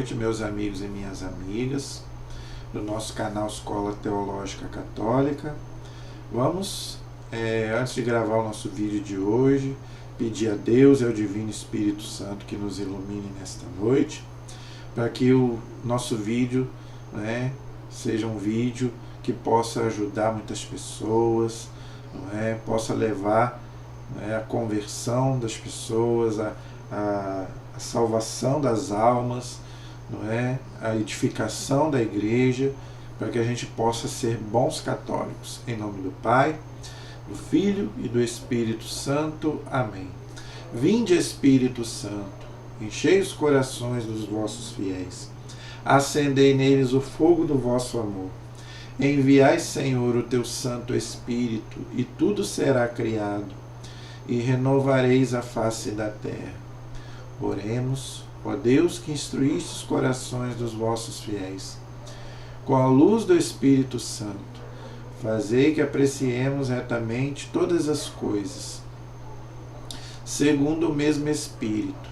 noite, meus amigos e minhas amigas do nosso canal Escola Teológica Católica. Vamos, antes de gravar o nosso vídeo de hoje, pedir a Deus e ao Divino Espírito Santo que nos ilumine nesta noite, para que o nosso vídeo, seja um vídeo que possa ajudar muitas pessoas, possa levar a conversão das pessoas, a salvação das almas, a edificação da igreja, para que a gente possa ser bons católicos. Em nome do Pai, do Filho e do Espírito Santo. Amém. Vinde, Espírito Santo, enchei os corações dos vossos fiéis, acendei neles o fogo do vosso amor. Enviai, Senhor, o teu Santo Espírito, e tudo será criado, e renovareis a face da terra. Oremos, ó Deus, que instruíste os corações dos vossos fiéis. Com a luz do Espírito Santo, fazei que apreciemos retamente todas as coisas, segundo o mesmo Espírito,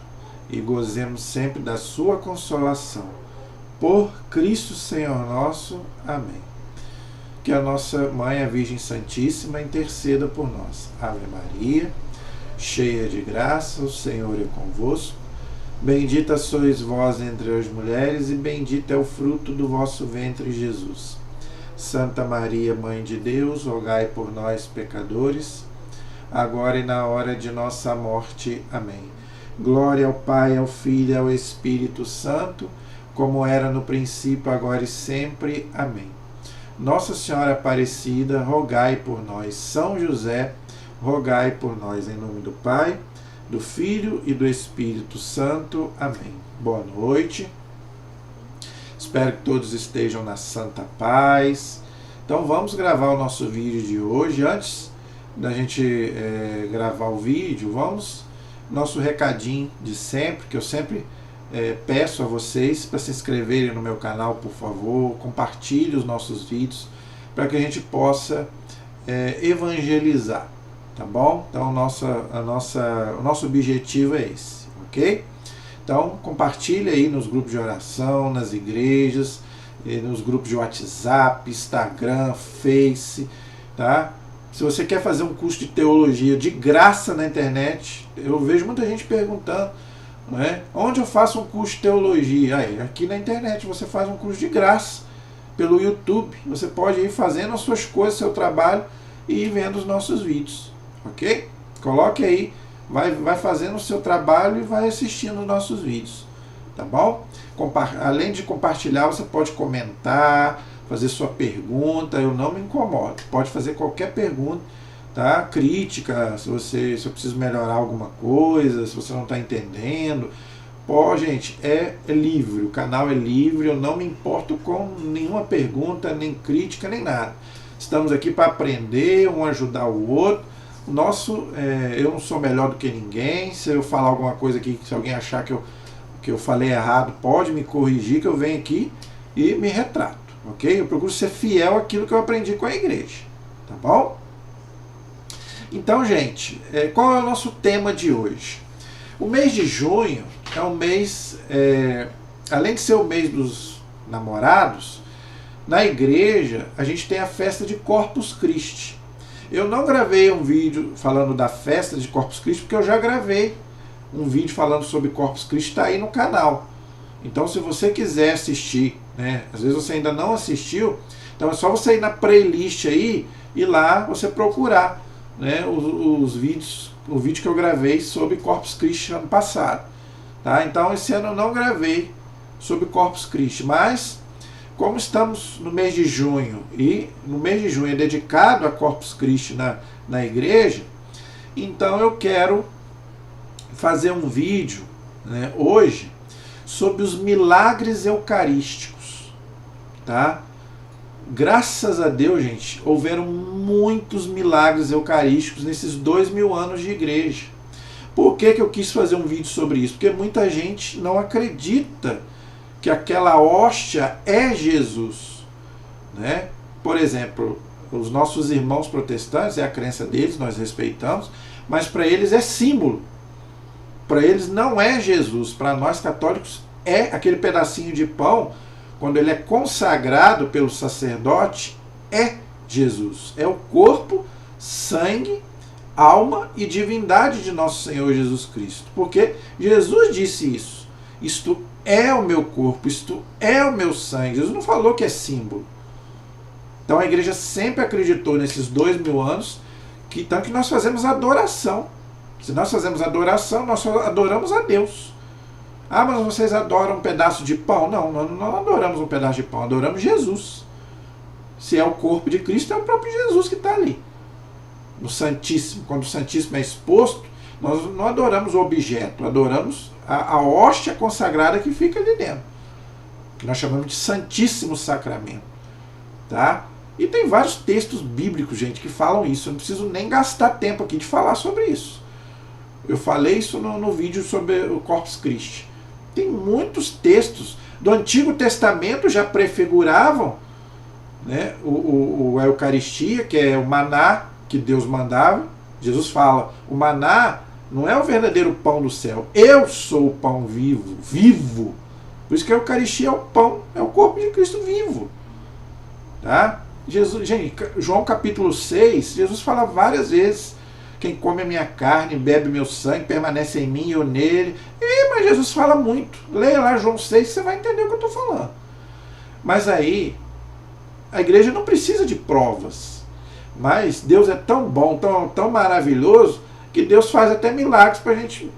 e gozemos sempre da sua consolação. Por Cristo Senhor nosso. Amém. Que a nossa Mãe, a Virgem Santíssima, interceda por nós. Ave Maria, cheia de graça, o Senhor é convosco. Bendita sois vós entre as mulheres, e bendito é o fruto do vosso ventre, Jesus. Santa Maria, Mãe de Deus, rogai por nós, pecadores, agora e na hora de nossa morte. Amém. Glória ao Pai, ao Filho e ao Espírito Santo, como era no princípio, agora e sempre. Amém. Nossa Senhora Aparecida, rogai por nós. São José, rogai por nós. Em nome do Pai, do Filho e do Espírito Santo. Amém. Boa noite. Espero que todos estejam na santa paz. Então vamos gravar o nosso vídeo de hoje. Antes da gente gravar o vídeo, vamos nosso recadinho de sempre, que eu sempre peço a vocês para se inscreverem no meu canal, por favor. Compartilhe os nossos vídeos para que a gente possa evangelizar. Tá bom? Então, o nosso objetivo é esse, ok? Então, compartilhe aí nos grupos de oração, nas igrejas, nos grupos de WhatsApp, Instagram, Face, tá? Se você quer fazer um curso de teologia de graça na internet, eu vejo muita gente perguntando, onde eu faço um curso de teologia? Aí, aqui na internet você faz um curso de graça, pelo YouTube. Você pode ir fazendo as suas coisas, seu trabalho, e ir vendo os nossos vídeos. Ok? Coloque aí, vai fazendo o seu trabalho e vai assistindo os nossos vídeos, tá bom? Além de compartilhar, você pode comentar, fazer sua pergunta, eu não me incomodo. Pode fazer qualquer pergunta, tá? Crítica, se eu preciso melhorar alguma coisa, se você não está entendendo. Gente, é livre, o canal é livre, eu não me importo com nenhuma pergunta, nem crítica, nem nada. Estamos aqui para aprender, um ajudar o outro. Eu não sou melhor do que ninguém. Se eu falar alguma coisa aqui, se alguém achar que eu falei errado, pode me corrigir, que eu venho aqui e me retrato, ok? Eu procuro ser fiel àquilo que eu aprendi com a igreja, tá bom? Então, gente, qual é o nosso tema de hoje? O mês de junho é um mês, além de ser o mês dos namorados, na igreja a gente tem a festa de Corpus Christi. Eu não gravei um vídeo falando da festa de Corpus Christi, porque eu já gravei um vídeo falando sobre Corpus Christi, está aí no canal. Então, se você quiser assistir, às vezes você ainda não assistiu, então é só você ir na playlist aí e lá você procurar os vídeos, o vídeo que eu gravei sobre Corpus Christi ano passado. Tá? Então, esse ano eu não gravei sobre Corpus Christi, mas como estamos no mês de junho, e no mês de junho é dedicado a Corpus Christi na igreja, então eu quero fazer um vídeo hoje sobre os milagres eucarísticos. Tá? Graças a Deus, gente, houveram muitos milagres eucarísticos nesses 2000 anos de igreja. Por que eu quis fazer um vídeo sobre isso? Porque muita gente não acredita que aquela hóstia é Jesus, Por exemplo, os nossos irmãos protestantes, é a crença deles, nós respeitamos, mas para eles é símbolo. Para eles não é Jesus, para nós católicos é aquele pedacinho de pão, quando ele é consagrado pelo sacerdote, é Jesus. É o corpo, sangue, alma e divindade de nosso Senhor Jesus Cristo. Porque Jesus disse isso. Isto é o meu corpo, isto é o meu sangue. Jesus não falou que é símbolo. Então a igreja sempre acreditou nesses 2000 anos que tanto que nós fazemos adoração. Se nós fazemos adoração, nós só adoramos a Deus. Ah, mas vocês adoram um pedaço de pão? Não, nós não adoramos um pedaço de pão, adoramos Jesus. Se é o corpo de Cristo, é o próprio Jesus que está ali. No Santíssimo, quando o Santíssimo é exposto, nós não adoramos o objeto, adoramos a hóstia consagrada que fica ali dentro, que nós chamamos de Santíssimo Sacramento. Tá? E tem vários textos bíblicos, gente, que falam isso. Eu não preciso nem gastar tempo aqui de falar sobre isso. Eu falei isso no vídeo sobre o Corpus Christi. Tem muitos textos do Antigo Testamento já prefiguravam, né, a Eucaristia, que é o maná que Deus mandava. Jesus fala, o maná não é o verdadeiro pão do céu. Eu sou o pão vivo, vivo. Por isso que a Eucaristia é o pão, é o corpo de Cristo vivo. Tá? Jesus, gente, João capítulo 6, Jesus fala várias vezes, quem come a minha carne, bebe meu sangue, permanece em mim e eu nele. Mas Jesus fala muito. Leia lá João 6, você vai entender o que eu estou falando. Mas aí, a igreja não precisa de provas. Mas Deus é tão bom, tão maravilhoso, que Deus faz até milagres para a gente.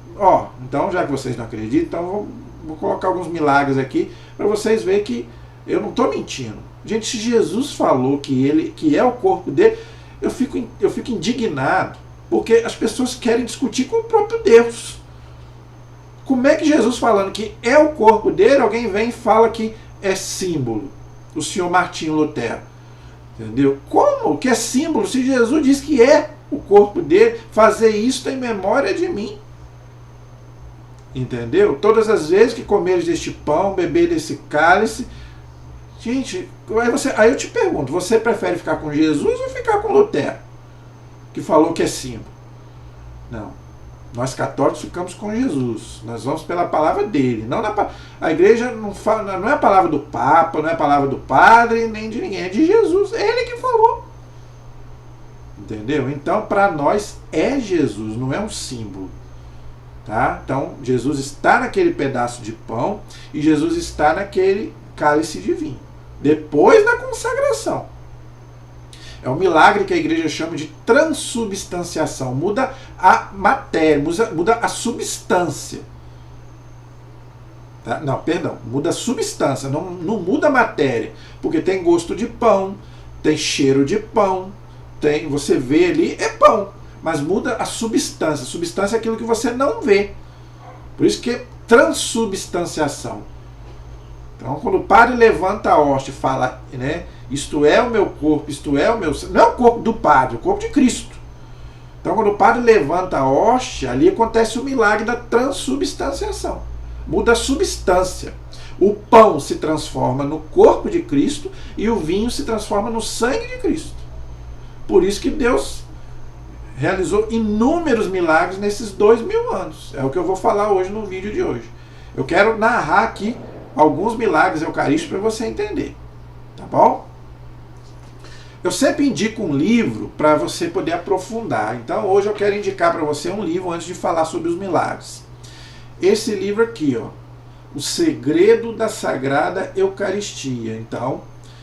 Então, já que vocês não acreditam, então vou colocar alguns milagres aqui para vocês verem que eu não estou mentindo. Gente, se Jesus falou que é o corpo dele, eu fico indignado, porque as pessoas querem discutir com o próprio Deus. Como é que Jesus falando que é o corpo dele, alguém vem e fala que é símbolo? O senhor Martinho Lutero. Entendeu? Como que é símbolo se Jesus diz que é o corpo dele? Fazer isso em memória de mim. Entendeu? Todas as vezes que comeres deste pão, beber desse cálice. Gente, aí eu te pergunto, você prefere ficar com Jesus ou ficar com Lutero? Que falou que é símbolo. Não. Nós católicos ficamos com Jesus. Nós vamos pela palavra dele. A igreja não é a palavra do Papa, não é a palavra do padre, nem de ninguém. É de Jesus. É ele que falou. Entendeu? Então, para nós, é Jesus, não é um símbolo. Tá? Então, Jesus está naquele pedaço de pão e Jesus está naquele cálice de vinho. Depois da consagração. É um milagre que a igreja chama de transubstanciação. Muda a matéria, muda a substância. Tá? Não, perdão, muda a substância, não muda a matéria. Porque tem gosto de pão, tem cheiro de pão, você vê ali, é pão. Mas muda a substância. A substância é aquilo que você não vê. Por isso que é transubstanciação. Então, quando o padre levanta a hóstia e fala, né, isto é o meu corpo, isto é o meu sangue, não é o corpo do padre, é o corpo de Cristo. Então, quando o padre levanta a hóstia, ali acontece o milagre da transubstanciação. Muda a substância. O pão se transforma no corpo de Cristo e o vinho se transforma no sangue de Cristo. Por isso que Deus realizou inúmeros milagres nesses 2000 anos. É o que eu vou falar hoje no vídeo de hoje. Eu quero narrar aqui alguns milagres eucarísticos para você entender. Tá bom? Eu sempre indico um livro para você poder aprofundar. Então hoje eu quero indicar para você um livro antes de falar sobre os milagres. Esse livro aqui, ó, O Segredo da Sagrada Eucaristia. Então,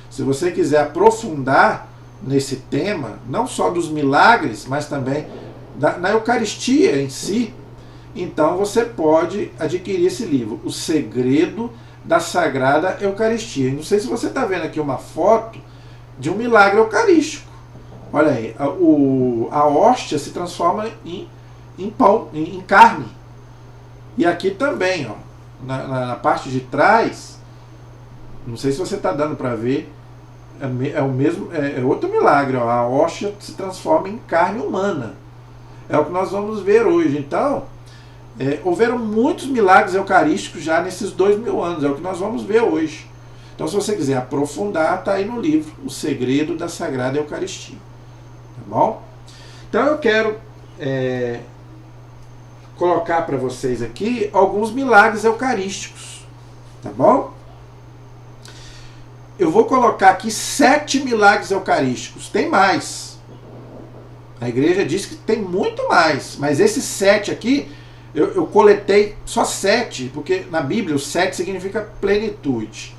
se você quiser aprofundar nesse tema, não só dos milagres, mas também na Eucaristia em si, então você pode adquirir esse livro, O Segredo da Sagrada Eucaristia. Não sei se você está vendo aqui uma foto de um milagre eucarístico. Olha aí, a hóstia se transforma em pão, em carne. E aqui também, ó, na parte de trás, não sei se você está dando para ver, é outro milagre, ó, a hóstia se transforma em carne humana. É o que nós vamos ver hoje. Então, houveram muitos milagres eucarísticos já nesses 2000 anos, é o que nós vamos ver hoje. Então, se você quiser aprofundar, está aí no livro O Segredo da Sagrada Eucaristia. Tá bom? Então, eu quero colocar para vocês aqui alguns milagres eucarísticos. Tá bom? Eu vou colocar aqui 7 milagres eucarísticos. Tem mais. A igreja diz que tem muito mais. Mas esses 7 aqui, eu coletei só 7, porque na Bíblia o 7 significa plenitude.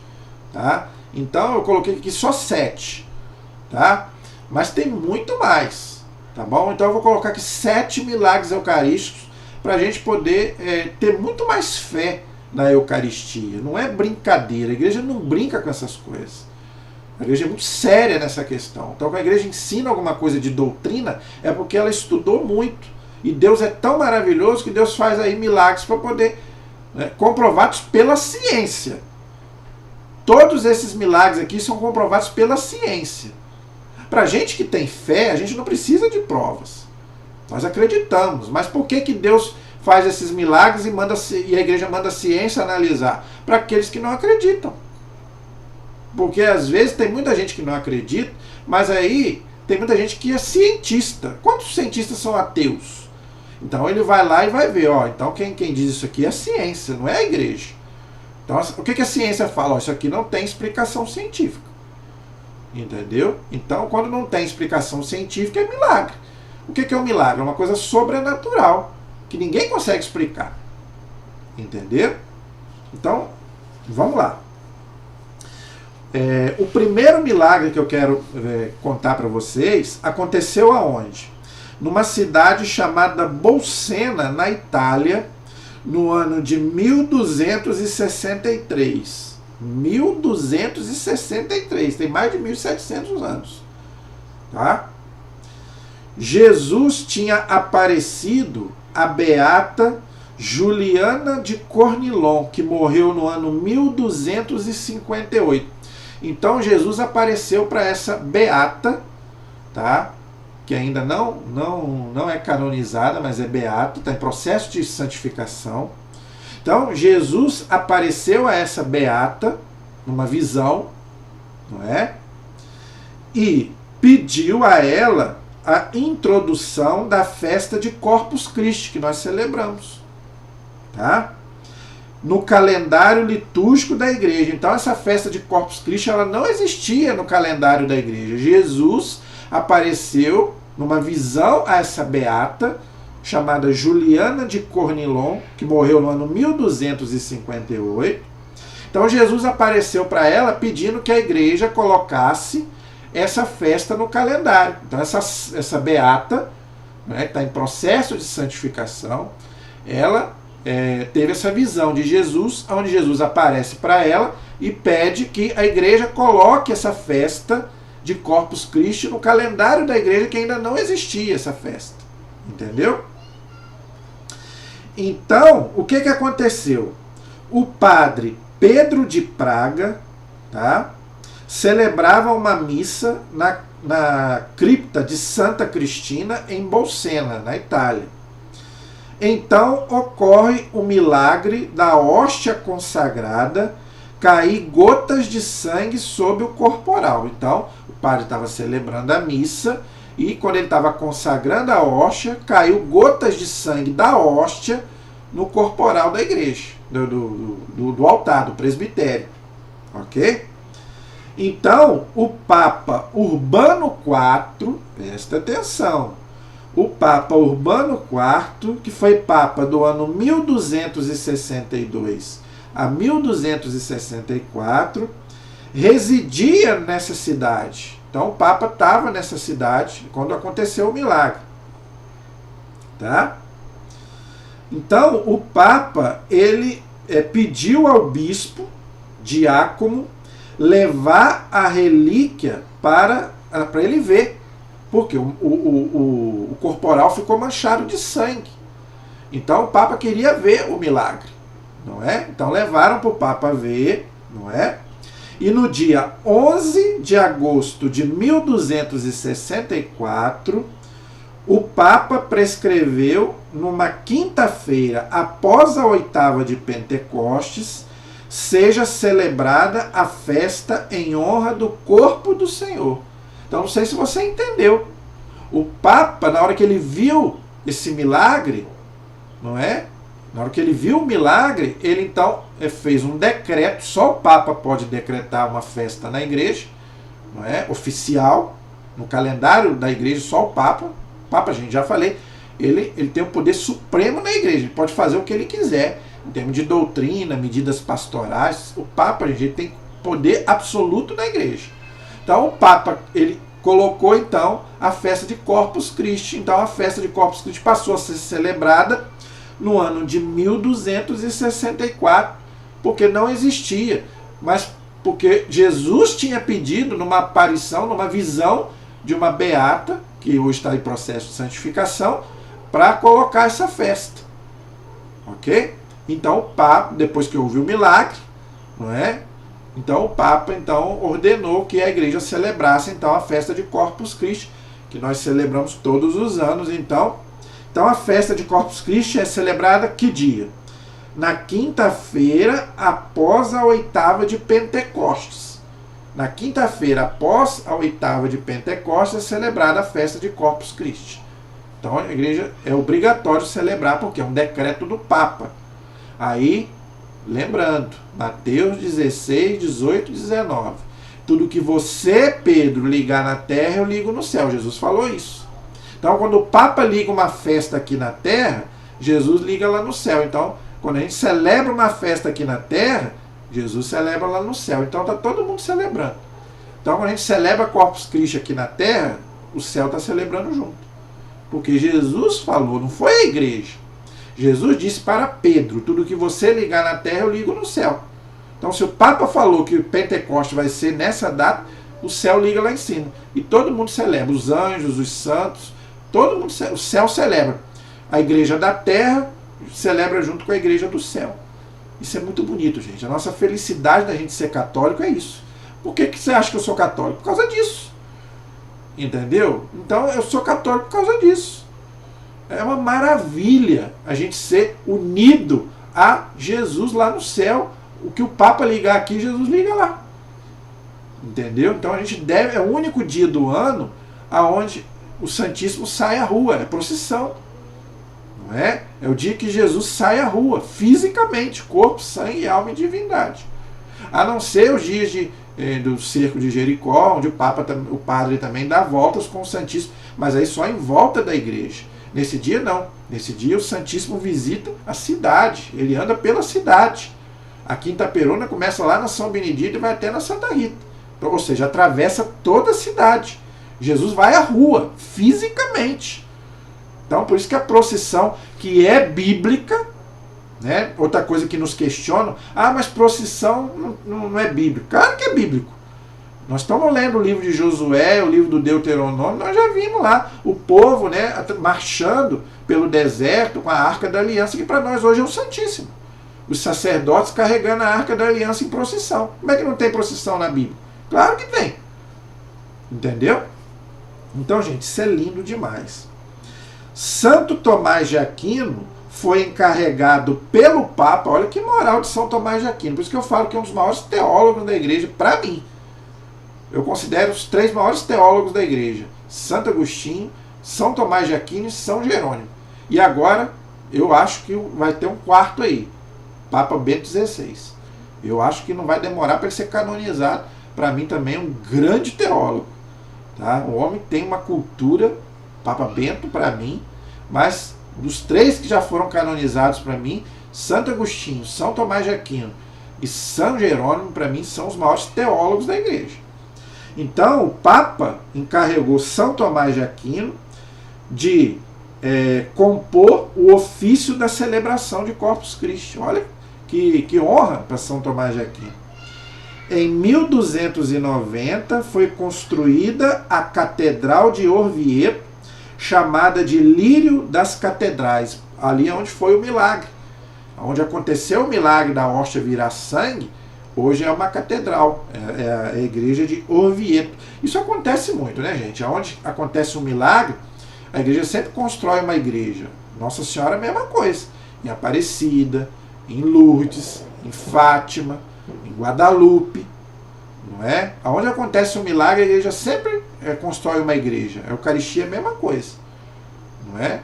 Tá? Então eu coloquei aqui só 7. Tá? Mas tem muito mais. Tá bom? Então eu vou colocar aqui 7 milagres eucarísticos para a gente poder ter muito mais fé na Eucaristia. Não é brincadeira. A igreja não brinca com essas coisas. A igreja é muito séria nessa questão. Então, quando a igreja ensina alguma coisa de doutrina, é porque ela estudou muito. E Deus é tão maravilhoso que Deus faz aí milagres para poder, comprovados pela ciência. Todos esses milagres aqui são comprovados pela ciência. Para a gente que tem fé, a gente não precisa de provas. Nós acreditamos. Mas por que Deus faz esses milagres e a igreja manda a ciência analisar? Para aqueles que não acreditam. Porque às vezes tem muita gente que não acredita, mas aí tem muita gente que é cientista. Quantos cientistas são ateus? Então ele vai lá e vai ver, então quem diz isso aqui é a ciência, não é a igreja. Então o que a ciência fala? Isso aqui não tem explicação científica. Entendeu? Então quando não tem explicação científica é milagre. O que é um milagre? É uma coisa sobrenatural, que ninguém consegue explicar. Entendeu? Então, vamos lá. O primeiro milagre que eu quero contar para vocês aconteceu aonde? Numa cidade chamada Bolsena, na Itália, no ano de 1263. 1263, tem mais de 1700 anos. Tá? Jesus tinha aparecido a beata Juliana de Cornilon, que morreu no ano 1258. Então Jesus apareceu para essa beata, tá? Que ainda não é canonizada, mas é beata, está em processo de santificação. Então Jesus apareceu a essa beata numa visão, não é? E pediu a ela a introdução da festa de Corpus Christi, que nós celebramos, tá? No calendário litúrgico da igreja. Então essa festa de Corpus Christi ela não existia no calendário da igreja. Jesus apareceu numa visão a essa beata chamada Juliana de Cornilon, que morreu no ano 1258. Então Jesus apareceu para ela pedindo que a igreja colocasse essa festa no calendário. Então essa beata, que está em processo de santificação, ela teve essa visão de Jesus, onde Jesus aparece para ela e pede que a igreja coloque essa festa de Corpus Christi no calendário da igreja, que ainda não existia essa festa. Entendeu? Então, o que aconteceu? O padre Pedro de Praga, tá, celebrava uma missa na cripta de Santa Cristina, em Bolsena, na Itália. Então ocorre o milagre da hóstia consagrada cair gotas de sangue sobre o corporal. Então o padre estava celebrando a missa e quando ele estava consagrando a hóstia, caiu gotas de sangue da hóstia no corporal da igreja, do altar, do presbitério. Ok? Então o Papa Urbano IV, presta atenção, o Papa Urbano IV, que foi Papa do ano 1262 a 1264, residia nessa cidade. Então o Papa estava nessa cidade quando aconteceu o milagre. Tá? Então o Papa ele pediu ao bispo Diácono levar a relíquia para ele ver, porque o corporal ficou manchado de sangue. Então o Papa queria ver o milagre, não é? Então levaram para o Papa ver, não é? E no dia 11 de agosto de 1264, o Papa prescreveu, numa quinta-feira após a oitava de Pentecostes, seja celebrada a festa em honra do corpo do Senhor. Então não sei se você entendeu. O Papa, na hora que ele viu esse milagre, não é? Na hora que ele viu o milagre, ele então fez um decreto. Só o Papa pode decretar uma festa na igreja, não é? Oficial, no calendário da igreja, só o Papa. O Papa, gente, já falei, ele tem o poder supremo na igreja, ele pode fazer o que ele quiser, em termos de doutrina, medidas pastorais. O Papa, gente, ele tem poder absoluto na igreja. Então o Papa, ele colocou então a festa de Corpus Christi. Então a festa de Corpus Christi passou a ser celebrada no ano de 1264, porque não existia, mas porque Jesus tinha pedido numa aparição, numa visão de uma beata, que hoje está em processo de santificação, para colocar essa festa. Ok? Então o Papa, depois que houve o milagre, não é? Então o Papa ordenou que a igreja celebrasse então a festa de Corpus Christi, que nós celebramos todos os anos. Então a festa de Corpus Christi é celebrada que dia? Na quinta-feira após a oitava de Pentecostes. Na quinta-feira após a oitava de Pentecostes é celebrada a festa de Corpus Christi. Então a igreja é obrigatório celebrar, porque é um decreto do Papa. Aí, lembrando, Mateus 16, 18 e 19. Tudo que você, Pedro, ligar na terra, eu ligo no céu. Jesus falou isso. Então, quando o Papa liga uma festa aqui na terra, Jesus liga lá no céu. Então, quando a gente celebra uma festa aqui na terra, Jesus celebra lá no céu. Então, está todo mundo celebrando. Então, quando a gente celebra Corpus Christi aqui na terra, o céu está celebrando junto. Porque Jesus falou, não foi a igreja. Jesus disse para Pedro, tudo que você ligar na terra, eu ligo no céu. Então, se o Papa falou que o Pentecoste vai ser nessa data, o céu liga lá em cima. E todo mundo celebra, os anjos, os santos, todo mundo, o céu celebra. A igreja da terra celebra junto com a igreja do céu. Isso é muito bonito, gente. A nossa felicidade da gente ser católico é isso. Por que você acha que eu sou católico? Por causa disso. Entendeu? Então eu sou católico por causa disso. É uma maravilha a gente ser unido a Jesus lá no céu. O que o Papa ligar aqui, Jesus liga lá. Entendeu? Então a gente deve, é o único dia do ano aonde o Santíssimo sai à rua, é procissão. Não é? É o dia que Jesus sai à rua, fisicamente, corpo, sangue, alma e divindade. A não ser os dias do cerco de Jericó, onde o padre também dá voltas com o Santíssimo, mas aí só em volta da igreja. Nesse dia não. Nesse dia o Santíssimo visita a cidade, ele anda pela cidade. A Quinta Perona começa lá na São Benedito e vai até na Santa Rita. Então, ou seja, atravessa toda a cidade. Jesus vai à rua, fisicamente. Então, por isso que a procissão, que é bíblica, né? Outra coisa que nos questionam, mas procissão não é bíblico. Claro que é bíblico. Nós estamos lendo o livro de Josué, o livro do Deuteronômio, nós já vimos lá o povo, né, marchando pelo deserto com a Arca da Aliança, que para nós hoje é o Santíssimo. Os sacerdotes carregando a Arca da Aliança em procissão. Como é que não tem procissão na Bíblia? Claro que tem. Entendeu? Então, gente, isso é lindo demais. Santo Tomás de Aquino foi encarregado pelo Papa, olha que moral de São Tomás de Aquino, por isso que eu falo que é um dos maiores teólogos da igreja, para mim. Eu considero os 3 maiores teólogos da igreja: Santo Agostinho, São Tomás de Aquino e São Jerônimo. E agora, eu acho que vai ter um quarto aí, Papa Bento XVI. Eu acho que não vai demorar para ele ser canonizado. Para mim também é um grande teólogo. Tá? O homem tem uma cultura, Papa Bento para mim, mas dos 3 que já foram canonizados para mim, Santo Agostinho, São Tomás de Aquino e São Jerônimo, para mim, são os maiores teólogos da igreja. Então, o Papa encarregou São Tomás de Aquino de compor o ofício da celebração de Corpus Christi. Olha que honra para São Tomás de Aquino. Em 1290 foi construída a Catedral de Orvieto, chamada de Lírio das Catedrais. Ali é onde foi o milagre. Onde aconteceu o milagre da hóstia virar sangue, hoje é uma catedral, é a igreja de Orvieto. Isso acontece muito, né, gente? Onde acontece um milagre, a igreja sempre constrói uma igreja. Nossa Senhora é a mesma coisa. Em Aparecida, em Lourdes, em Fátima, em Guadalupe, não é? Onde acontece um milagre, a igreja sempre constrói uma igreja. A Eucaristia é a mesma coisa, não é?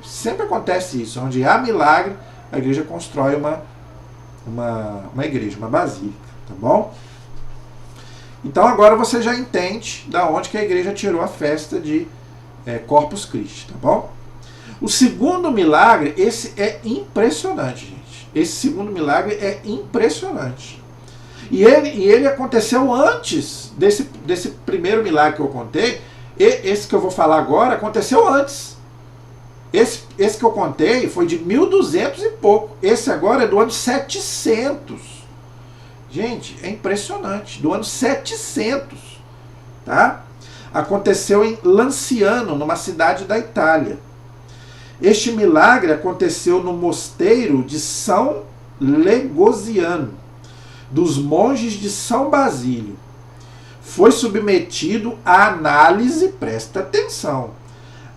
Sempre acontece isso. Onde há milagre, a igreja constrói uma igreja, uma basílica, tá bom? Então agora você já entende da onde que a igreja tirou a festa de Corpus Christi, tá bom? O segundo milagre, esse é impressionante, gente. Esse segundo milagre é impressionante. E ele aconteceu antes desse primeiro milagre que eu contei. Esse que eu vou falar agora aconteceu antes. Esse que eu contei foi de 1200 e pouco. Esse agora é do ano 700. Gente, é impressionante. Do ano 700. Tá? Aconteceu em Lanciano, numa cidade da Itália. Este milagre aconteceu no mosteiro de São Legosiano, dos monges de São Basílio. Foi submetido à análise, presta atenção,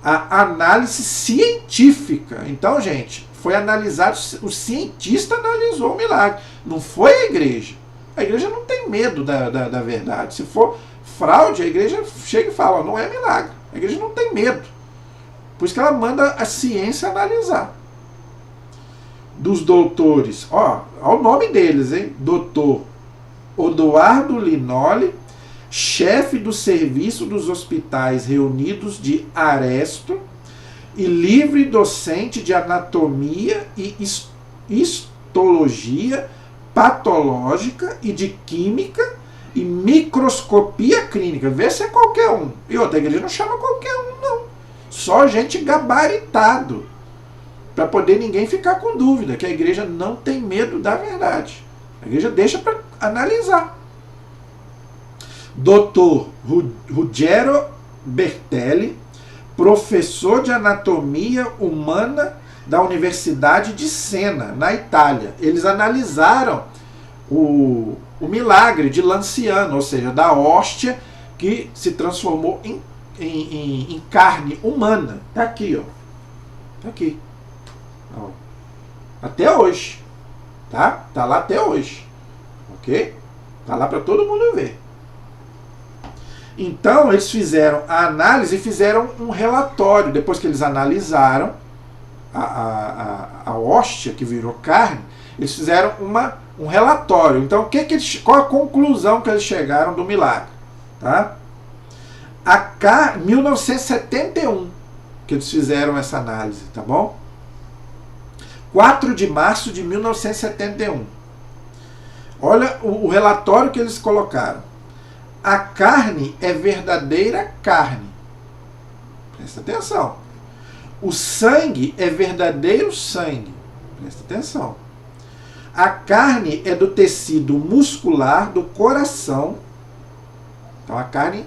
a análise científica. Então, gente, foi analisado, o cientista analisou o milagre, não foi a igreja. A igreja não tem medo da verdade. Se for fraude, a igreja chega e fala, não é milagre. A igreja não tem medo. Por isso que ela manda a ciência analisar. Dos doutores, ó o nome deles, hein? Doutor Odoardo Linoli, chefe do serviço dos hospitais reunidos de Aresto e livre docente de anatomia e histologia patológica e de química e microscopia clínica. Vê se é qualquer um. E outra, a igreja não chama qualquer um, não. Só gente gabaritado. Para poder ninguém ficar com dúvida, que a igreja não tem medo da verdade. A igreja deixa para analisar. Dr. Ruggero Bertelli, professor de anatomia humana da Universidade de Siena, na Itália. Eles analisaram o milagre de Lanciano, ou seja, da hóstia que se transformou em carne humana. Está aqui, ó. Está aqui. Ó. Até hoje. Tá? Tá lá até hoje. Ok? Tá lá para todo mundo ver. Então, eles fizeram a análise e fizeram um relatório. Depois que eles analisaram a hóstia que virou carne, eles fizeram um relatório. Então, qual a conclusão que eles chegaram do milagre? Tá? 1971 que eles fizeram essa análise, tá bom? 4 de março de 1971. Olha o relatório que eles colocaram. A carne é verdadeira carne. Presta atenção. O sangue é verdadeiro sangue. Presta atenção. A carne é do tecido muscular do coração. Então a carne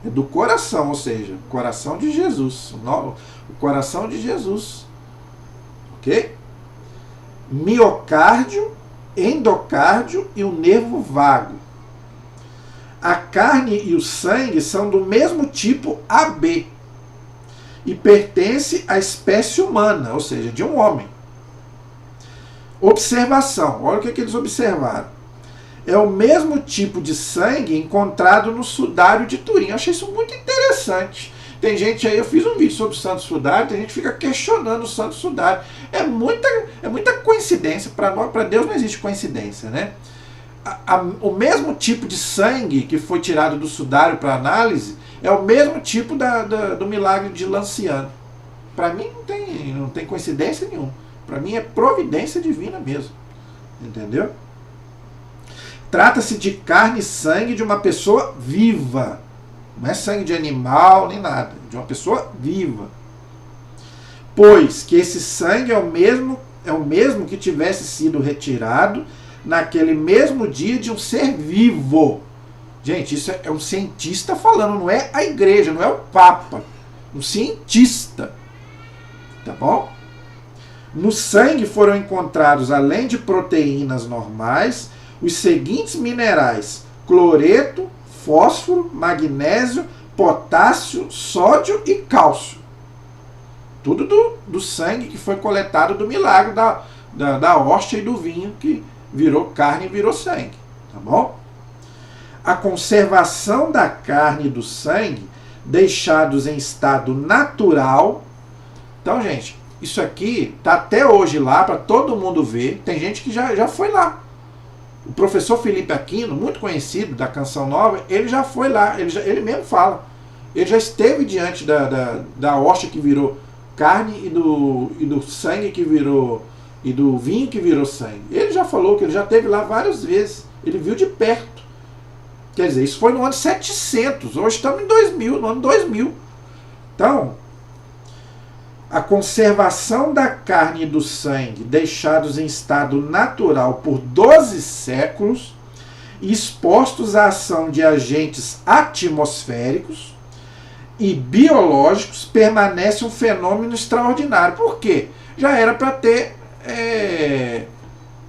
é do coração, ou seja, o coração de Jesus. O coração de Jesus. Ok? Miocárdio, endocárdio e o nervo vago. A carne e o sangue são do mesmo tipo AB e pertence à espécie humana, ou seja, de um homem. Observação, olha o que eles observaram. É o mesmo tipo de sangue encontrado no sudário de Turim. Eu achei isso muito interessante. Tem gente aí, eu fiz um vídeo sobre o santo sudário, tem gente que fica questionando o santo sudário. É muita coincidência. Para Deus não existe coincidência, né? O mesmo tipo de sangue que foi tirado do sudário para análise é o mesmo tipo do milagre de Lanciano. Para mim não tem coincidência nenhuma. Para mim é providência divina mesmo. Entendeu? Trata-se de carne e sangue de uma pessoa viva. Não é sangue de animal nem nada. De uma pessoa viva. Pois que esse sangue é o mesmo que tivesse sido retirado naquele mesmo dia de um ser vivo. Gente, isso é um cientista falando, não é a igreja, não é o Papa. Um cientista. Tá bom? No sangue foram encontrados, além de proteínas normais, os seguintes minerais: cloreto, fósforo, magnésio, potássio, sódio e cálcio. Tudo do sangue que foi coletado do milagre da hóstia e do vinho que virou carne e virou sangue. Tá bom? A conservação da carne e do sangue deixados em estado natural. Então, gente, Isso aqui tá até hoje lá para todo mundo ver. Tem gente que já foi lá. O professor Felipe Aquino, muito conhecido da Canção Nova, ele já foi lá, ele mesmo fala. Ele já esteve diante da hóstia que virou carne e do sangue que virou, e do vinho que virou sangue. Ele já falou que ele já esteve lá várias vezes. Ele viu de perto. Quer dizer, isso foi no ano 700. Hoje estamos em 2000, no ano 2000. Então, a conservação da carne e do sangue deixados em estado natural por 12 séculos, expostos à ação de agentes atmosféricos e biológicos, permanece um fenômeno extraordinário. Por quê? Já era para ter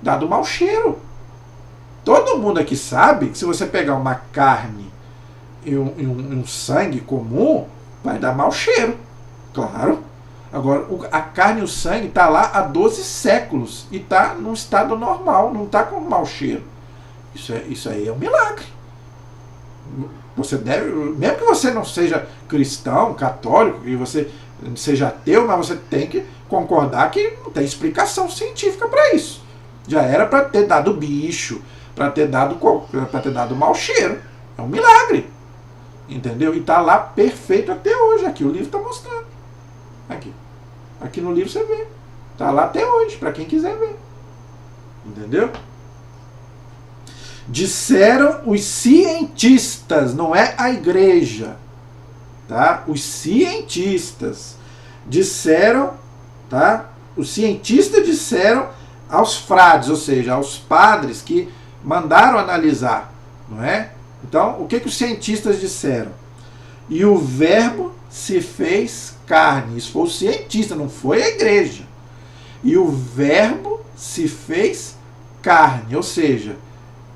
dado mau cheiro. Todo mundo aqui sabe que se você pegar uma carne e um sangue comum, vai dar mau cheiro. Claro. Agora, a carne e o sangue está lá há 12 séculos e está num estado normal, não está com mau cheiro. Isso aí é um milagre. Você deve, mesmo que você não seja cristão, católico, que você seja ateu, mas você tem que concordar que não tem explicação científica para isso. Já era para ter dado bicho, para ter dado mau cheiro. É um milagre. Entendeu? E está lá perfeito até hoje. Aqui o livro está mostrando. Aqui no livro você vê. Está lá até hoje, para quem quiser ver. Entendeu? Disseram os cientistas, não é a igreja. Tá? Os cientistas disseram, tá? Os cientistas disseram aos frades, ou seja, aos padres que mandaram analisar, não é? Então, o que os cientistas disseram? E o verbo se fez carne. Isso foi o cientista, não foi a igreja. E o verbo se fez carne, ou seja,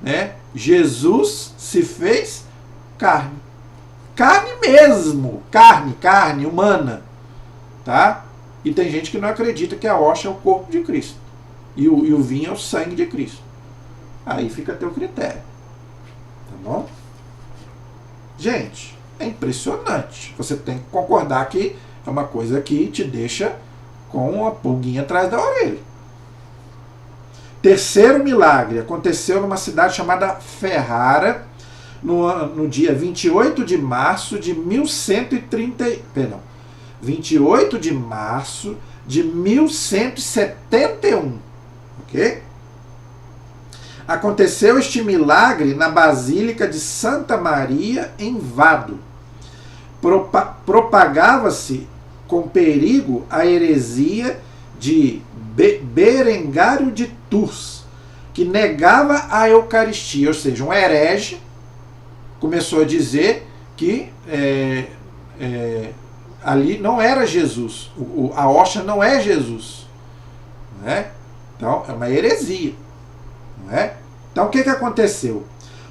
né, Jesus se fez carne. Carne mesmo, carne humana, tá? E tem gente que não acredita que a hóstia é o corpo de Cristo e o vinho é o sangue de Cristo. Aí fica a teu critério, tá bom? Gente, é impressionante. Você tem que concordar que é uma coisa que te deixa com uma pulguinha atrás da orelha. Terceiro milagre aconteceu numa cidade chamada Ferrara, no dia 28 de março de 28 de março de 1171. Ok? Aconteceu este milagre na Basílica de Santa Maria, em Vado. Propagava-se com perigo a heresia de Berengário de Tours, que negava a Eucaristia, ou seja, um herege começou a dizer que ali não era Jesus, a hóstia não é Jesus, não é? Então é uma heresia, não é? Então o que aconteceu?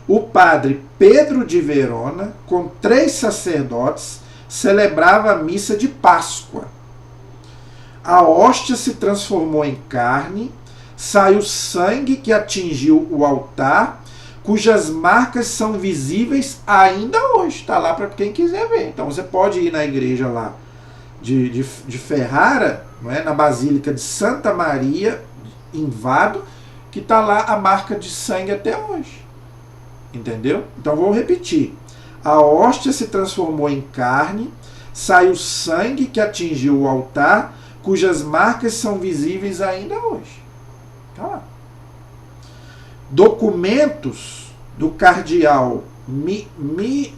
O padre Pedro de Verona, com 3 sacerdotes, celebrava a missa de Páscoa. A hóstia se transformou em carne, saiu sangue que atingiu o altar, cujas marcas são visíveis ainda hoje. Está lá para quem quiser ver. Então você pode ir na igreja lá de Ferrara, não é? Na Basílica de Santa Maria, em Vado, que está lá a marca de sangue até hoje. Entendeu? Então vou repetir. A hóstia se transformou em carne, saiu sangue que atingiu o altar, cujas marcas são visíveis ainda hoje. Tá lá. Documentos do cardeal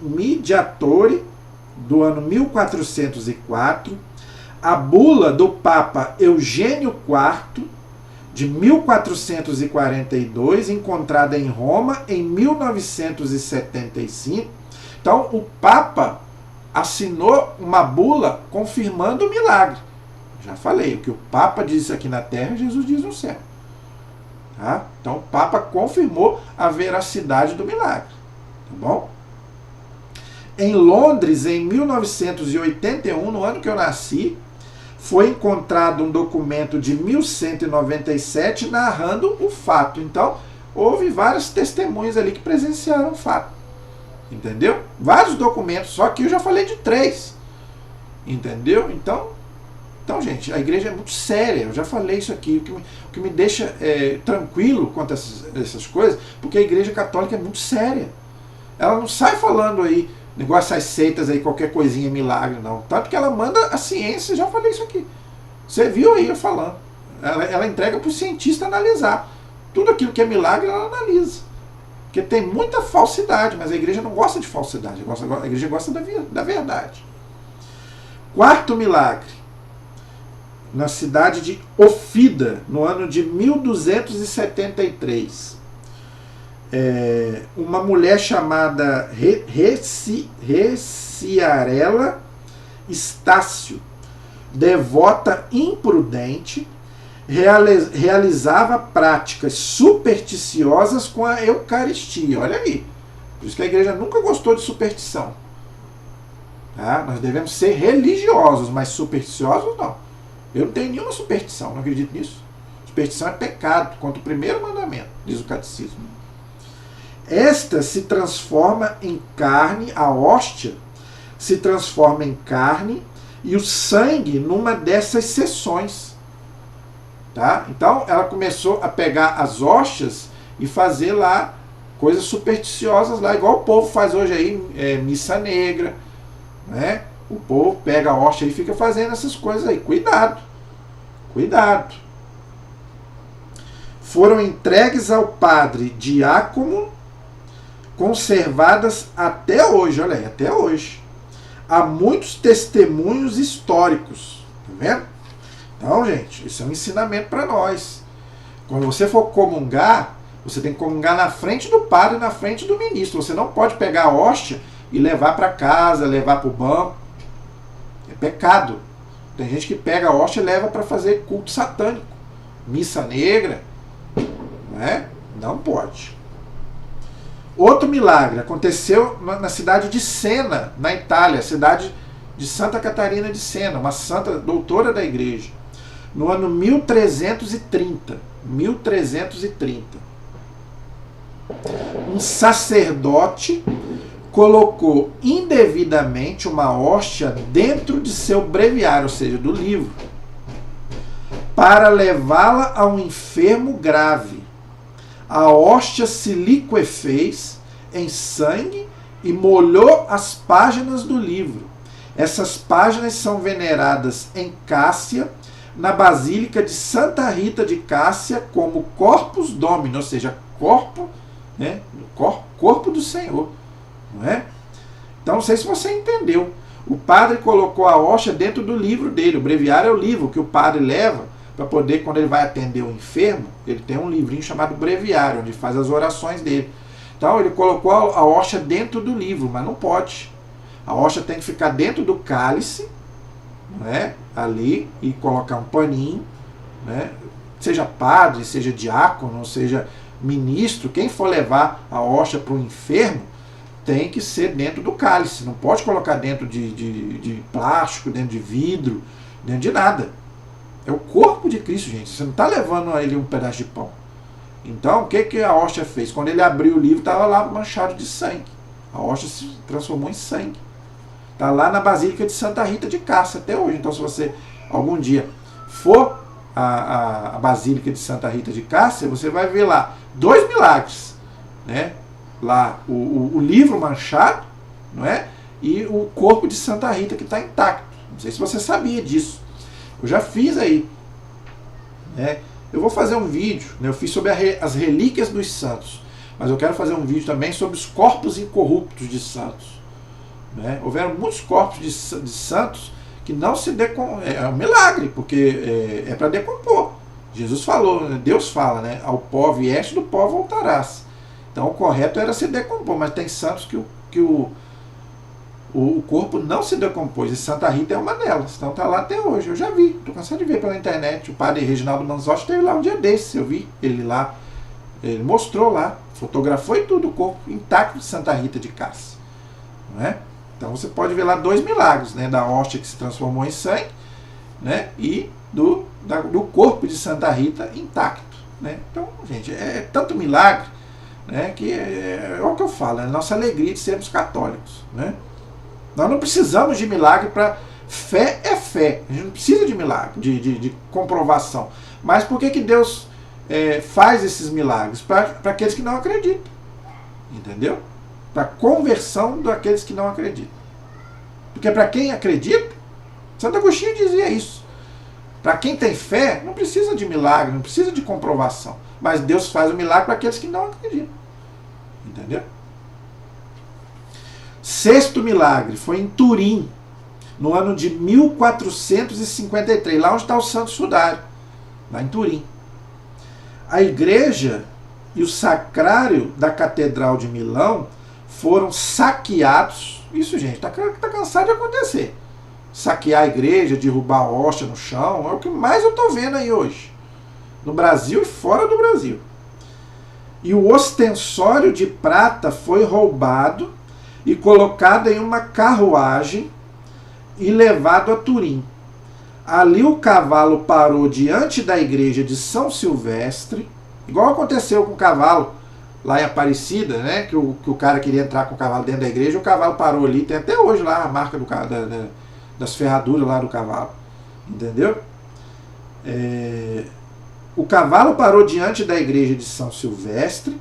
Mediatore, do ano 1404, a bula do Papa Eugênio IV, de 1442, encontrada em Roma em 1975. Então, o Papa assinou uma bula confirmando o milagre. Já falei, o que o Papa diz aqui na terra, Jesus diz no céu. Tá? Então, o Papa confirmou a veracidade do milagre. Tá bom? Em Londres, em 1981, no ano que eu nasci, foi encontrado um documento de 1197 narrando o fato. Então, houve vários testemunhos ali que presenciaram o fato. Entendeu? Vários documentos, só que eu já falei de 3. Entendeu? Então, Então, gente, a igreja é muito séria, eu já falei isso aqui, o que me deixa tranquilo quanto a essas coisas, porque a igreja católica é muito séria. Ela não sai falando aí, negócio das seitas aí, qualquer coisinha, milagre, não. Tanto que ela manda a ciência, já falei isso aqui. Você viu aí eu falando. Ela entrega para o cientista analisar. Tudo aquilo que é milagre, ela analisa. Porque tem muita falsidade, mas a igreja não gosta de falsidade, a igreja gosta da verdade. Quarto milagre. Na cidade de Ofida, no ano de 1273. Uma mulher chamada Reciarela Estácio, devota imprudente, realizava práticas supersticiosas com a Eucaristia. Olha aí. Por isso que a igreja nunca gostou de superstição. Tá? Nós devemos ser religiosos, mas supersticiosos não. Eu não tenho nenhuma superstição, não acredito nisso. Superstição é pecado, contra o primeiro mandamento, diz o catecismo. Esta se transforma em carne, a hóstia se transforma em carne e o sangue numa dessas sessões. Tá? Então ela começou a pegar as hóstias e fazer lá coisas supersticiosas lá, igual o povo faz hoje aí, missa negra, né? O povo pega a hóstia e fica fazendo essas coisas aí. Cuidado. Cuidado. Foram entregues ao padre Diácono, conservadas até hoje, olha aí, até hoje. Há muitos testemunhos históricos. Tá vendo? Então, gente, isso é um ensinamento para nós. Quando você for comungar, você tem que comungar na frente do padre, na frente do ministro. Você não pode pegar a hóstia e levar para casa, levar para o banco. É pecado. Tem gente que pega a hóstia e leva para fazer culto satânico. Missa negra. Né? Não pode. Outro milagre aconteceu na cidade de Siena, na Itália, cidade de Santa Catarina de Siena, uma santa doutora da igreja, no ano 1330. 1330. Um sacerdote colocou indevidamente uma hóstia dentro de seu breviário, ou seja, do livro, para levá-la a um enfermo grave. A hóstia se liquefez em sangue e molhou as páginas do livro. Essas páginas são veneradas em Cássia, na Basílica de Santa Rita de Cássia, como Corpus Domini, ou seja, corpo, né, corpo do Senhor. Não é? Então, não sei se você entendeu. O padre colocou a hóstia dentro do livro dele. O breviário é o livro que o padre leva para poder, quando ele vai atender o enfermo, ele tem um livrinho chamado breviário, onde faz as orações dele. Então, ele colocou a hóstia dentro do livro, mas não pode. A hóstia tem que ficar dentro do cálice, né, ali, e colocar um paninho, né, seja padre, seja diácono, seja ministro, quem for levar a hóstia para o enfermo, tem que ser dentro do cálice, não pode colocar dentro de plástico, dentro de vidro, dentro de nada. É o corpo de Cristo, gente. Você não está levando a ele um pedaço de pão. Então, o que a hóstia fez? Quando ele abriu o livro, estava lá manchado de sangue. A hóstia se transformou em sangue. Está lá na Basílica de Santa Rita de Cássia até hoje. Então, se você algum dia for à Basílica de Santa Rita de Cássia, você vai ver lá 2 milagres, né? Lá o livro manchado, não é? E o corpo de Santa Rita que está intacto. Não sei se você sabia disso. Eu já fiz aí, né? Eu vou fazer um vídeo, né? Eu fiz sobre as relíquias dos santos, mas eu quero fazer um vídeo também sobre os corpos incorruptos de santos, né? Houveram muitos corpos de santos que não se decompõem. É um milagre, porque é para decompor. Jesus falou, né? Deus fala, né? Ao pó vieste, do pó voltarás. Então o correto era se decompor, mas tem santos que o corpo não se decompôs, e Santa Rita é uma delas, então está lá até hoje. Eu já vi, estou cansado de ver pela internet. O padre Reginaldo Manzotti esteve lá um dia desses, eu vi ele lá, ele mostrou lá, fotografou e tudo, o corpo intacto de Santa Rita de Cássia, não é? Então você pode ver lá 2 milagres, né? Da hóstia que se transformou em sangue, né? E do corpo de Santa Rita intacto, né? Então, gente, é tanto milagre, né? Que é o que eu falo, é a nossa alegria de sermos católicos, né? Nós não precisamos de milagre para... Fé é fé. fé. A gente não precisa de milagre, de comprovação. Mas por que Deus faz esses milagres? Para aqueles que não acreditam. Entendeu? Para a conversão daqueles que não acreditam. Porque para quem acredita, Santo Agostinho dizia isso. Para quem tem fé, não precisa de milagre, não precisa de comprovação. Mas Deus faz o milagre para aqueles que não acreditam. Entendeu? Sexto milagre foi em Turim, no ano de 1453, lá onde está o Santo Sudário, lá em Turim. A igreja e o sacrário da Catedral de Milão foram saqueados. Isso, gente, está cansado de acontecer. Saquear a igreja, derrubar a hóstia no chão, é o que mais eu estou vendo aí hoje, no Brasil e fora do Brasil. E o ostensório de prata foi roubado e colocado em uma carruagem e levado a Turim. Ali o cavalo parou diante da igreja de São Silvestre, igual aconteceu com o cavalo lá em Aparecida, né? Que o cara queria entrar com o cavalo dentro da igreja, o cavalo parou ali, tem até hoje lá a marca das ferraduras lá do cavalo, entendeu? O cavalo parou diante da igreja de São Silvestre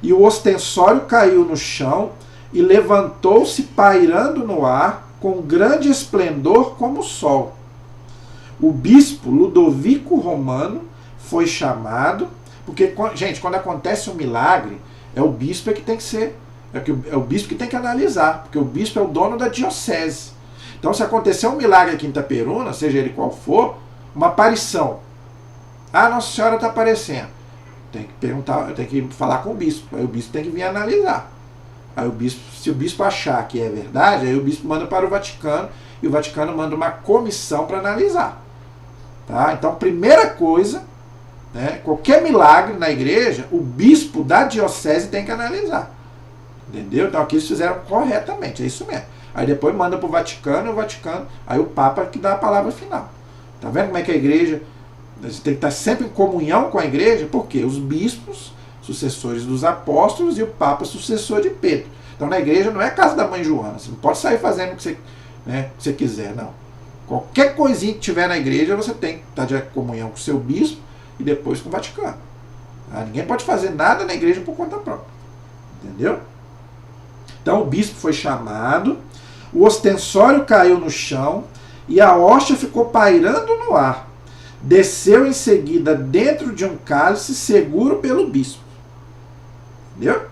e o ostensório caiu no chão e levantou-se pairando no ar com grande esplendor como o sol. O bispo Ludovico Romano foi chamado, porque, gente, quando acontece um milagre, é o bispo que tem que ser, é o bispo que tem que analisar, porque o bispo é o dono da diocese. Então, se acontecer um milagre aqui em Itaperuna, seja ele qual for, uma aparição, Nossa Senhora está aparecendo, tem que perguntar, tem que falar com o bispo, aí o bispo tem que vir analisar. Aí o bispo, se o bispo achar que é verdade, aí o bispo manda para o Vaticano e o Vaticano manda uma comissão para analisar. Tá? Então, primeira coisa, né, qualquer milagre na igreja, o bispo da diocese tem que analisar. Entendeu? Então aqui eles fizeram corretamente, é isso mesmo. Aí depois manda para o Vaticano, aí o Papa que dá a palavra final. Tá vendo como é que a igreja, você tem que estar sempre em comunhão com a igreja, porque os bispos, sucessores dos apóstolos, e o Papa, sucessor de Pedro. Então na igreja não é a casa da mãe Joana, você não pode sair fazendo o que você quiser, não. Qualquer coisinha que tiver na igreja, você tem que estar de comunhão com o seu bispo e depois com o Vaticano. Tá? Ninguém pode fazer nada na igreja por conta própria. Entendeu? Então o bispo foi chamado, o ostensório caiu no chão e a hóstia ficou pairando no ar. Desceu em seguida dentro de um cálice seguro pelo bispo. Entendeu?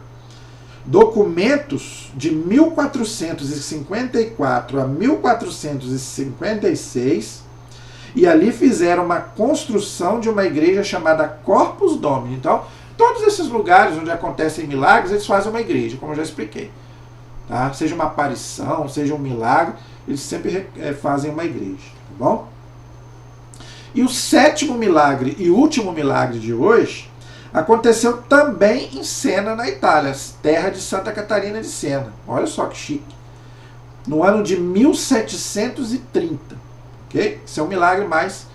Documentos de 1454 a 1456, e ali fizeram uma construção de uma igreja chamada Corpus Domini. Então, todos esses lugares onde acontecem milagres, eles fazem uma igreja, como eu já expliquei. Tá? Seja uma aparição, seja um milagre, eles sempre fazem uma igreja. Tá bom? E o sétimo milagre e último milagre de hoje aconteceu também em Siena, na Itália, terra de Santa Catarina de Siena. Olha só que chique. No ano de 1730. Okay? Esse é um milagre mais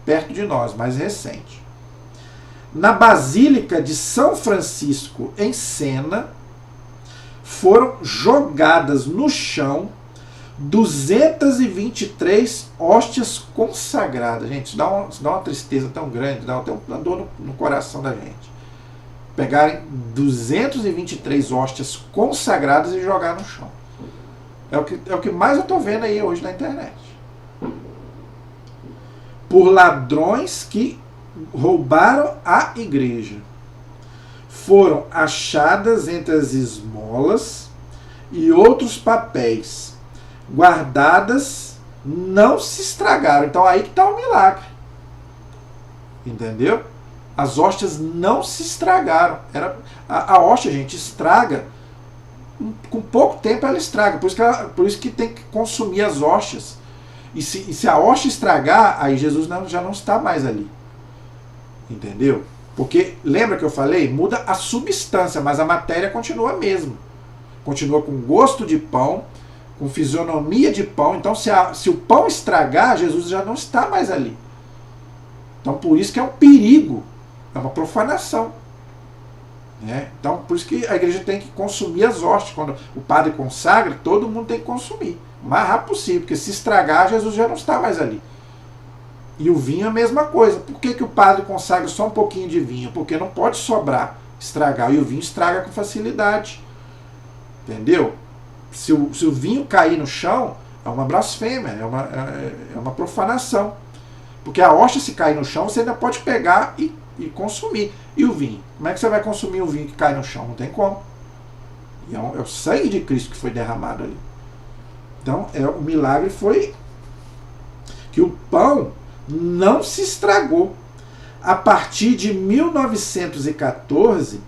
perto de nós, mais recente. Na Basílica de São Francisco, em Siena, foram jogadas no chão 223 hóstias consagradas. Gente, isso dá uma tristeza tão grande, dá até uma dor no coração da gente. Pegarem 223 hóstias consagradas e jogar no chão. É o que mais eu estou vendo aí hoje na internet. Por ladrões que roubaram a igreja. Foram achadas entre as esmolas e outros papéis. Guardadas, não se estragaram. Então aí que está o milagre. Entendeu? As hóstias não se estragaram. A hóstia, gente, estraga. Com pouco tempo ela estraga. Por isso que tem que consumir as hóstias. E se a hóstia estragar, aí Jesus já não está mais ali. Entendeu? Porque, lembra que eu falei? Muda a substância, mas a matéria continua a mesma. Continua com gosto de pão, com fisionomia de pão. Então, se o pão estragar, Jesus já não está mais ali. Então, por isso que é um perigo, é uma profanação. Né? Então, por isso que a igreja tem que consumir as hóstias. Quando o padre consagra, todo mundo tem que consumir o mais rápido possível, porque se estragar, Jesus já não está mais ali. E o vinho é a mesma coisa. Por que o padre consagra só um pouquinho de vinho? Porque não pode sobrar, estragar. E o vinho estraga com facilidade. Entendeu? Se o vinho cair no chão, é uma blasfêmia, é uma profanação. Porque a hóstia, se cair no chão, você ainda pode pegar e consumir. E o vinho? Como é que você vai consumir o vinho que cai no chão? Não tem como. E é o sangue de Cristo que foi derramado ali. Então, o milagre foi que o pão não se estragou. A partir de 1914,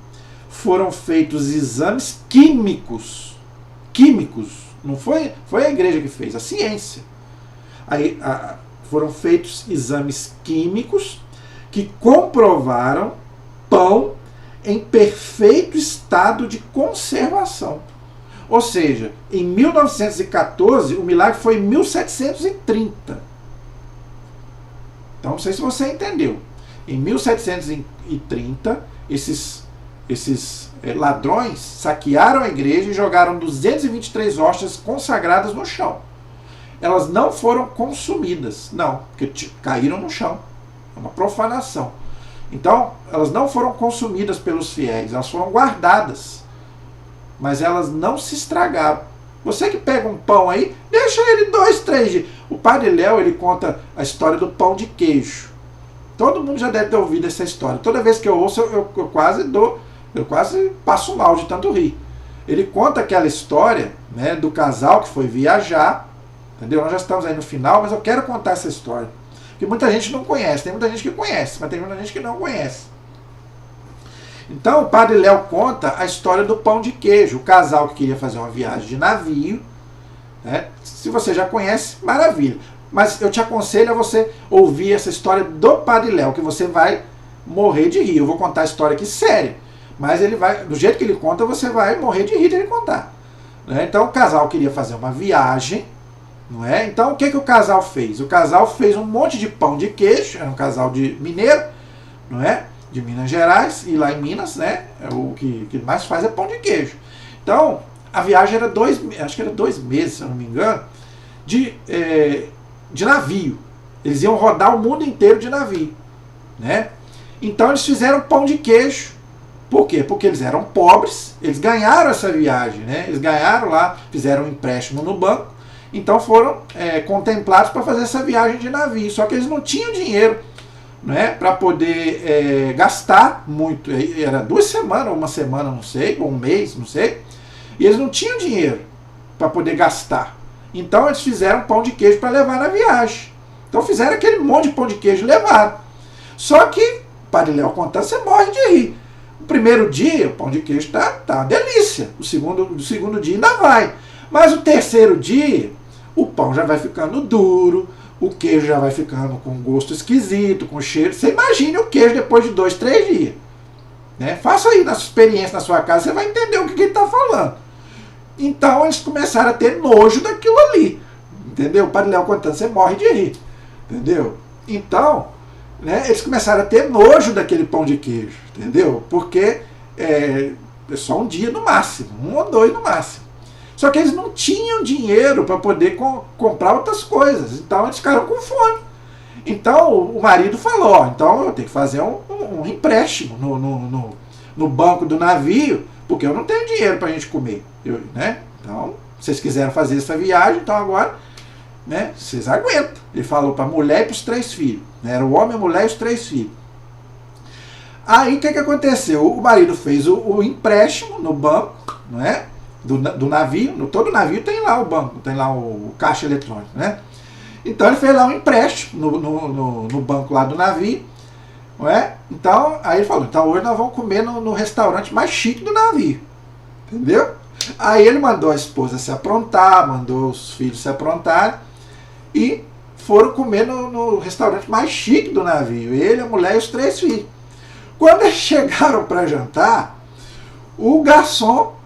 foram feitos exames químicos. Não foi a igreja que fez, a ciência. Aí, foram feitos exames químicos que comprovaram pão em perfeito estado de conservação. Ou seja, em 1914, o milagre foi em 1730. Então, não sei se você entendeu. Em 1730, esses ladrões saquearam a igreja e jogaram 223 hóstias consagradas no chão. Elas não foram consumidas, não, porque caíram no chão. É uma profanação. Então, elas não foram consumidas pelos fiéis, elas foram guardadas. Mas elas não se estragaram. Você que pega um pão aí, deixa ele 2, 3 dias. O Padre Léo, ele conta a história do pão de queijo. Todo mundo já deve ter ouvido essa história. Toda vez que eu ouço, eu quase passo mal de tanto rir. Ele conta aquela história, né, do casal que foi viajar. Entendeu? Nós já estamos aí no final, mas eu quero contar essa história. Porque muita gente não conhece. Tem muita gente que conhece, mas tem muita gente que não conhece. Então o Padre Léo conta a história do pão de queijo. O casal que queria fazer uma viagem de navio. Né? Se você já conhece, maravilha. Mas eu te aconselho a você ouvir essa história do Padre Léo, que você vai morrer de rir. Eu vou contar a história aqui séria. Mas ele vai, do jeito que ele conta, você vai morrer de rir de ele contar. Né? Então o casal queria fazer uma viagem. Não é? Então o que o casal fez? O casal fez um monte de pão de queijo. Era um casal de mineiro, não é? De Minas Gerais. E lá em Minas, né, o que mais faz é pão de queijo. Então a viagem era 2 meses, se eu não me engano, de navio. Eles iam rodar o mundo inteiro de navio, né? Então eles fizeram pão de queijo. Por quê? Porque eles eram pobres. Eles ganharam essa viagem, né? Eles ganharam lá, fizeram um empréstimo no banco. Então foram contemplados para fazer essa viagem de navio. Só que eles não tinham dinheiro, né, para poder gastar muito. Era 2 semanas, uma semana, não sei, ou um mês, não sei. E eles não tinham dinheiro para poder gastar. Então eles fizeram pão de queijo para levar na viagem. Então fizeram aquele monte de pão de queijo e levaram. Só que, o Padre Léo contando, você morre de rir. O primeiro dia, o pão de queijo tá uma delícia. O segundo dia ainda vai. Mas o terceiro dia, o pão já vai ficando duro, o queijo já vai ficando com gosto esquisito, com cheiro. Você imagine o queijo depois de 2, 3 dias. Né? Faça aí na sua experiência na sua casa, você vai entender o que ele está falando. Então eles começaram a ter nojo daquilo ali. Entendeu? O Padre Léo contando, você morre de rir. Entendeu? Então, né, eles começaram a ter nojo daquele pão de queijo. Entendeu? Porque é só um dia no máximo, 1 ou 2 no máximo. Só que eles não tinham dinheiro para poder comprar outras coisas. Então eles ficaram com fome. Então o marido falou, ó, então eu tenho que fazer um empréstimo no banco do navio, porque eu não tenho dinheiro para a gente comer. Né? Então, vocês quiseram fazer essa viagem, então agora, né, vocês aguentam. Ele falou para a mulher e para os 3 filhos. Né? Era o homem, a mulher e os 3 filhos. Aí o que aconteceu? O marido fez o empréstimo no banco, não é? Do navio. Todo navio tem lá o banco, tem lá o caixa eletrônico, né? Então ele fez lá um empréstimo no banco lá do navio, não é? Então aí ele falou, então hoje nós vamos comer no restaurante mais chique do navio, entendeu? Aí ele mandou a esposa se aprontar, mandou os filhos se aprontar e foram comer no restaurante mais chique do navio, ele, a mulher e os 3 filhos. Quando eles chegaram para jantar, o garçom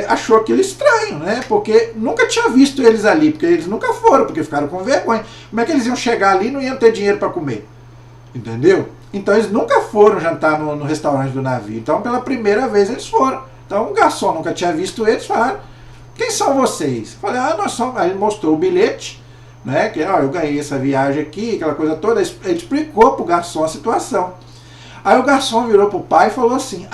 achou aquilo estranho, né? Porque nunca tinha visto eles ali, porque eles nunca foram, porque ficaram com vergonha. Como é que eles iam chegar ali e não iam ter dinheiro para comer? Entendeu? Então eles nunca foram jantar no restaurante do navio. Então pela primeira vez eles foram. Então o garçom nunca tinha visto eles, falaram, quem são vocês? Eu falei, nós somos. Aí ele mostrou o bilhete, né? Que eu ganhei essa viagem aqui, aquela coisa toda. Ele explicou pro garçom a situação. Aí o garçom virou pro pai e falou assim: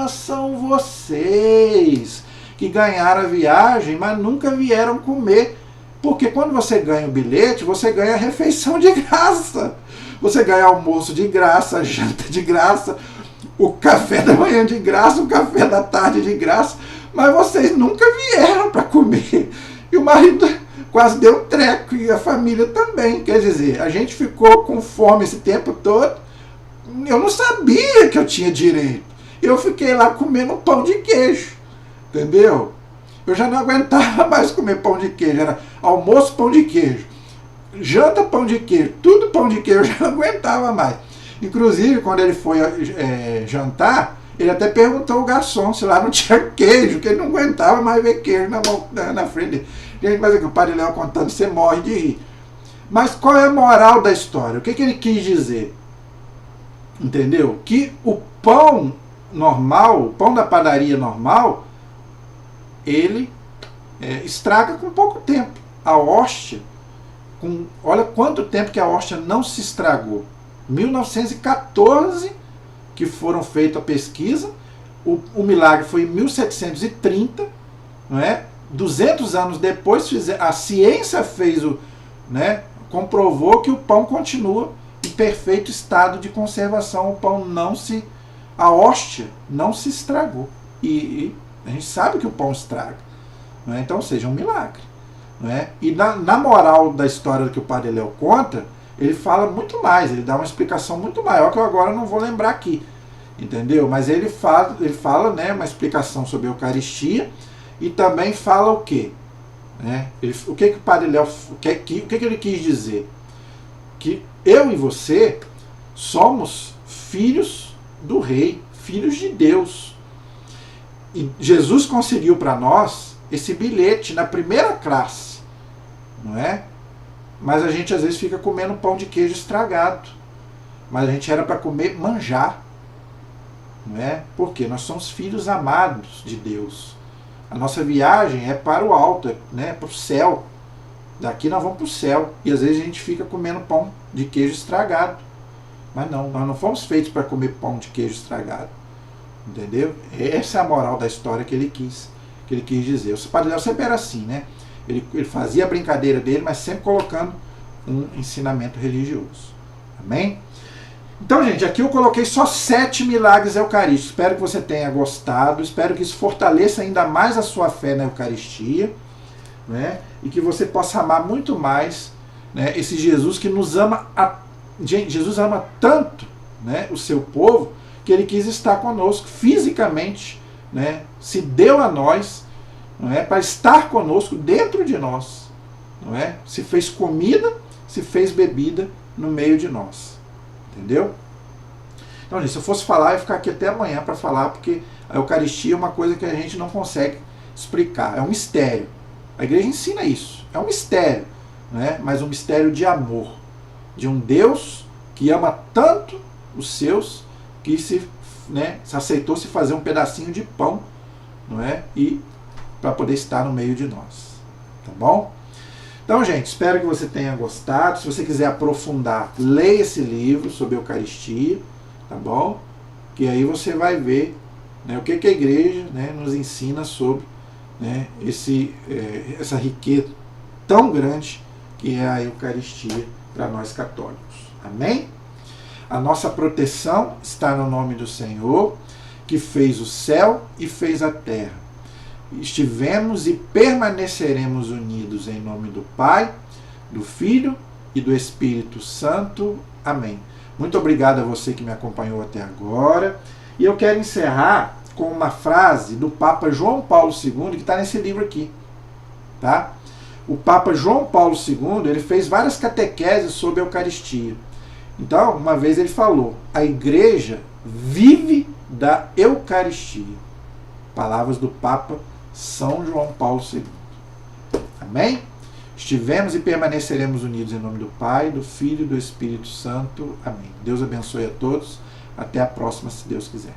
são vocês que ganharam a viagem, mas nunca vieram comer. Porque quando você ganha o bilhete, você ganha a refeição de graça. Você ganha almoço de graça, janta de graça, o café da manhã de graça, o café da tarde de graça. Mas vocês nunca vieram para comer. E o marido quase deu um treco, e a família também. Quer dizer, a gente ficou com fome esse tempo todo. Eu não sabia que eu tinha direito. Eu fiquei lá comendo pão de queijo. Entendeu? Eu já não aguentava mais comer pão de queijo. Era almoço, pão de queijo. Janta, pão de queijo. Tudo pão de queijo. Eu já não aguentava mais. Inclusive, quando ele foi jantar, ele até perguntou ao garçom se lá não tinha queijo, que ele não aguentava mais ver queijo na frente dele. Gente, mas aqui o Padre Léo contando, você morre de rir. Mas qual é a moral da história? O que ele quis dizer? Entendeu? Que o pão normal, o pão da padaria normal, ele estraga com pouco tempo. A hóstia, olha quanto tempo que a hóstia não se estragou. 1914 que foram feita a pesquisa, o milagre foi em 1730, não é? 200 anos depois a ciência fez comprovou que o pão continua em perfeito estado de conservação, a hóstia não se estragou. E a gente sabe que o pão estraga. Não é? Então seja um milagre. Não é? E na moral da história que o Padre Léo conta, ele fala muito mais, ele dá uma explicação muito maior que eu agora não vou lembrar aqui. Entendeu? Mas ele fala uma explicação sobre a Eucaristia e também fala o quê? O que o Padre Léo, o que ele quis dizer? Que eu e você somos filhos do Rei, filhos de Deus. E Jesus conseguiu para nós esse bilhete na primeira classe, não é? Mas a gente às vezes fica comendo pão de queijo estragado. Mas a gente era para comer manjar, não é? Porque nós somos filhos amados de Deus. A nossa viagem é para o alto, para o céu. Daqui nós vamos para o céu. E às vezes a gente fica comendo pão de queijo estragado. Mas não, nós não fomos feitos para comer pão de queijo estragado. Entendeu? Essa é a moral da história que ele quis dizer. O Padre Léo sempre era assim, né? Ele fazia a brincadeira dele, mas sempre colocando um ensinamento religioso. Amém? Então, gente, aqui eu coloquei só 7 milagres eucarísticos. Espero que você tenha gostado. Espero que isso fortaleça ainda mais a sua fé na Eucaristia, né? E que você possa amar muito mais, né, esse Jesus que nos ama. Gente, Jesus ama tanto, né, o seu povo, que ele quis estar conosco fisicamente, né? Se deu a nós, não é, para estar conosco dentro de nós, não é? Se fez comida, se fez bebida no meio de nós. Entendeu? Então, gente, se eu fosse falar, eu ia ficar aqui até amanhã para falar, porque a Eucaristia é uma coisa que a gente não consegue explicar. É um mistério. A igreja ensina isso. É um mistério, né? Mas um mistério de amor. De um Deus que ama tanto os seus que se aceitou se fazer um pedacinho de pão, não é? E para poder estar no meio de nós. Tá bom? Então, gente, espero que você tenha gostado. Se você quiser aprofundar, leia esse livro sobre Eucaristia, tá bom? Que aí você vai ver, né, o que a igreja, né, nos ensina sobre, né, essa riqueza tão grande que é a Eucaristia para nós católicos. Amém? A nossa proteção está no nome do Senhor, que fez o céu e fez a terra. Estivemos e permaneceremos unidos em nome do Pai, do Filho e do Espírito Santo. Amém. Muito obrigado a você que me acompanhou até agora. E eu quero encerrar com uma frase do Papa João Paulo II, que está nesse livro aqui. Tá? O Papa João Paulo II, ele fez várias catequeses sobre a Eucaristia. Então, uma vez ele falou: a igreja vive da Eucaristia. Palavras do Papa São João Paulo II. Amém? Estivemos e permaneceremos unidos em nome do Pai, do Filho e do Espírito Santo. Amém. Deus abençoe a todos. Até a próxima, se Deus quiser.